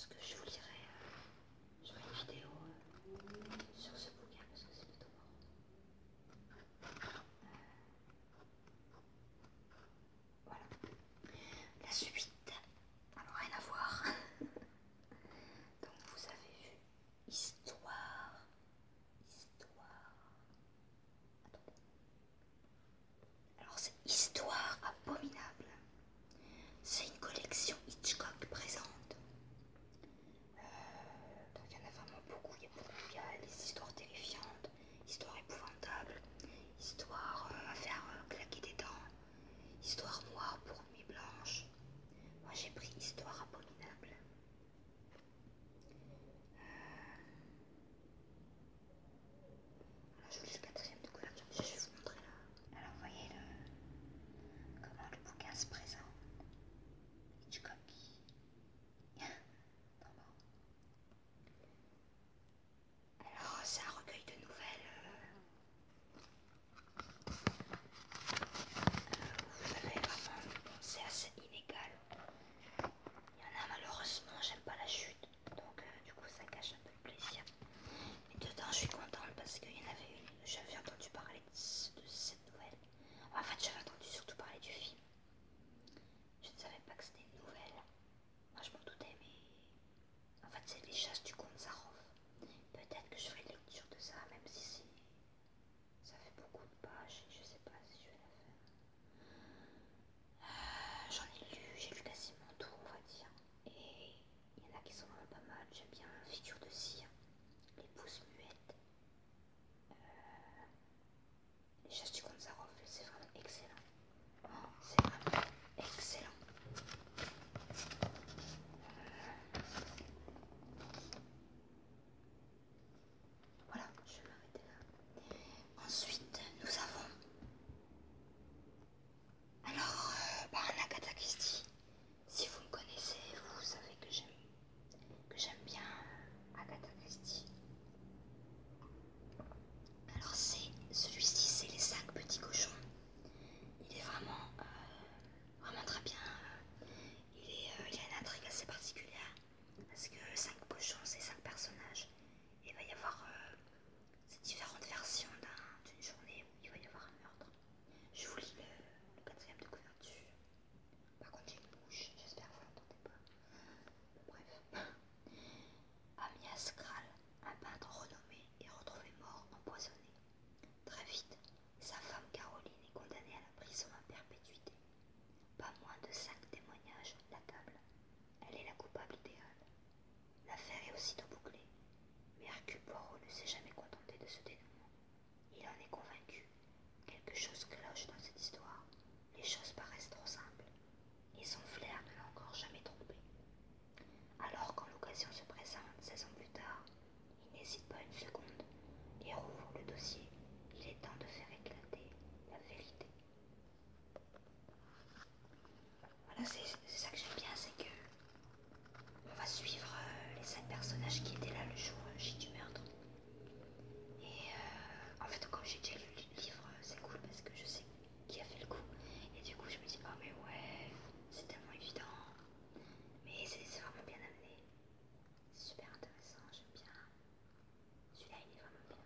pense que je vous lirai, je ferai une vidéo sur ce bouquin parce que c'est plutôt marrant. Voilà. La suite, alors rien à voir. Donc vous avez vu histoire. Attendez. Alors c'est Histoire abominable. C'est une collection Hitchcock présente. Donc il y en a vraiment beaucoup. Il y a des histoires terrifiantes, histoires épouvantables, histoires à faire claquer des dents, histoire noire pour nuit blanche. Moi j'ai pris Histoire abominable. Alors je vous lis le quatrième de couverture, je vais vous montrer là. Alors voyez comment le bouquin se présente. Hitchcock. Trop marrant. Alors c'est un recueil de nouvelles. Vous avez vraiment, c'est assez inégal. Il y en a malheureusement, j'aime pas la chute, donc du coup ça cache un peu le plaisir. Mais dedans je suis contente parce qu'il y en avait une, j'avais entendu parler de cette nouvelle. En fait j'avais entendu surtout parler du film. Je ne savais pas que c'était une nouvelle. Moi je m'en doutais mais en fait c'est Les Chasses du comte Zarov. Peut-être que je ferai une lecture de ça même si ça fait beaucoup de pages et je sais pas si je vais la faire. J'en ai lu, j'ai lu quasiment tout on va dire. Et il y en a qui sont vraiment pas mal. J'aime bien Figure de cire, Les Pousses muettes, Les Chasses du comte Zarov, c'est vraiment excellent. Oh, c'est vraiment excellent. Voilà, je vais m'arrêter là. Ensuite, nous avons alors Agatha Christie. Si vous me connaissez, vous savez que j'aime bien Agatha Christie. Alors celui-ci, c'est Les 5 petits cochons. Il est vraiment, vraiment très bien. Il a une intrigue assez particulière parce que 5 cochons, c'est 5 personnages. Et il va y avoir ces différentes versions d'une journée où il va y avoir un meurtre. Je vous lis le quatrième de couverture. Par contre, j'ai une bouche, j'espère que vous l'entendez pas. Bref. Amias Kral, un peintre renommé, est retrouvé mort empoisonné. Très vite, sa femme Caroline est condamnée à la prison à perpétuité. Pas moins de 5 témoignages l'accablent. Elle est la coupable idéale. L'affaire est aussitôt bouclée, mais Hercule Poirot ne s'est jamais contenté de ce dénouement. Il en est convaincu. Quelque chose cloche dans cette histoire. Les choses paraissent trop simples, et son flair ne l'a encore jamais trompé. Alors quand l'occasion se présente 16 ans plus tard, il n'hésite pas une seconde et rouvre le dossier. Il est temps de faire éclater la vérité. Voilà, c'est ça que j'aime bien, c'est que on va suivre les 5 personnages qui étaient là le jour J du meurtre. Et en fait, comme j'ai déjà lu le livre, c'est cool parce que je sais qui a fait le coup. Et du coup, je me dis, oh mais ouais, c'est tellement évident. Mais c'est vraiment bien amené. C'est super intéressant, j'aime bien. Celui-là, il est vraiment bien.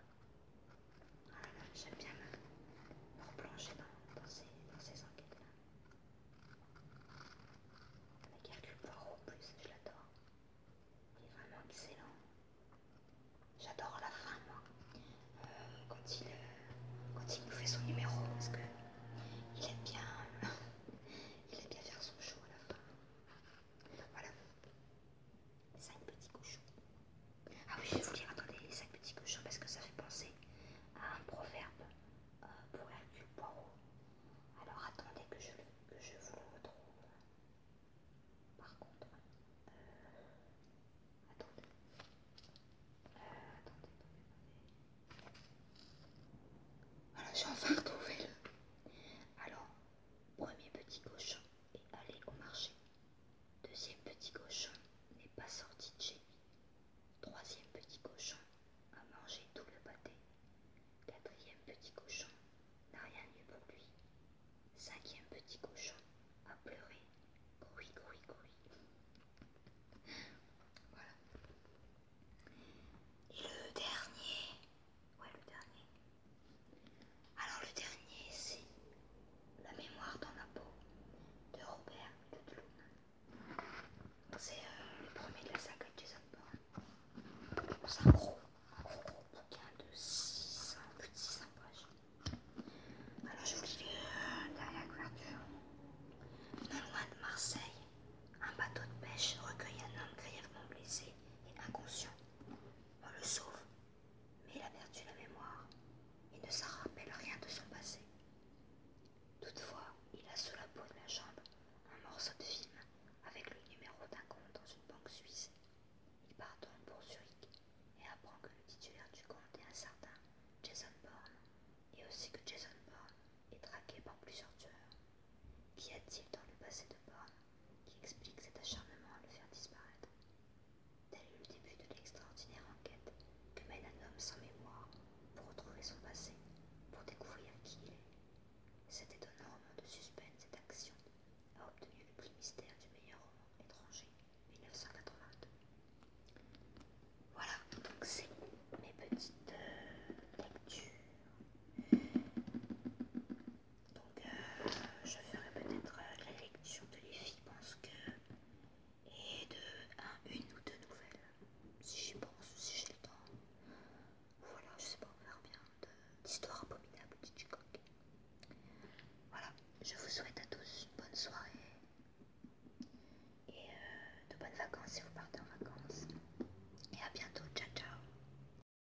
Voilà, j'aime bien me replonger dans ces enquêtes-là. Avec Hercule Poirot en plus, je l'adore. Il est vraiment excellent. J'adore la fin, moi. Quand il nous fait son numéro, parce que il aime bien, il aime bien faire son show à la fin. Voilà. Les 5 petits cochons. Ah oui, je vais vous lire, attendez, Les 5 petits cochons, parce que ça fait penser à un proverbe pour Hercule Poirot. Alors attendez que je vous le retrouve. Par contre, attendez. Voilà, j'ai enfin retrouvé le. Alors, premier petit cochon est allé au marché. Deuxième petit cochon n'est pas sorti de chez lui. Troisième petit cochon a mangé tout le pâté. Quatrième petit cochon n'a rien eu pour lui. Cinquième petit cochon a pleuré. Coui, coui, coui. morceau de film avec le numéro d'un compte dans une banque suisse. Il part donc pour Zurich et apprend que le titulaire du compte est un certain Jason Bourne, et aussi que Jason Bourne est traqué par plusieurs tueurs. Qu'y a-t-il dans le passé de Bourne qui explique cet acharnement à le faire disparaître? Tel est le début de l'extraordinaire enquête que mène un homme sans mémoire pour retrouver son passé, pour découvrir qui il est. Cet étonnant roman de suspense et d'action a obtenu le prix Mystère du meilleur roman étranger 1982. Voilà, donc c'est mes petites lectures. Donc je ferai peut-être la lecture de Lévi pense que et de une ou deux nouvelles, si j'y pense, si j'ai le temps. Voilà, je sais pas, on verra bien, d'histoire abominable d'Hitchcock. Voilà, je vous souhaite à tous une bonne soirée.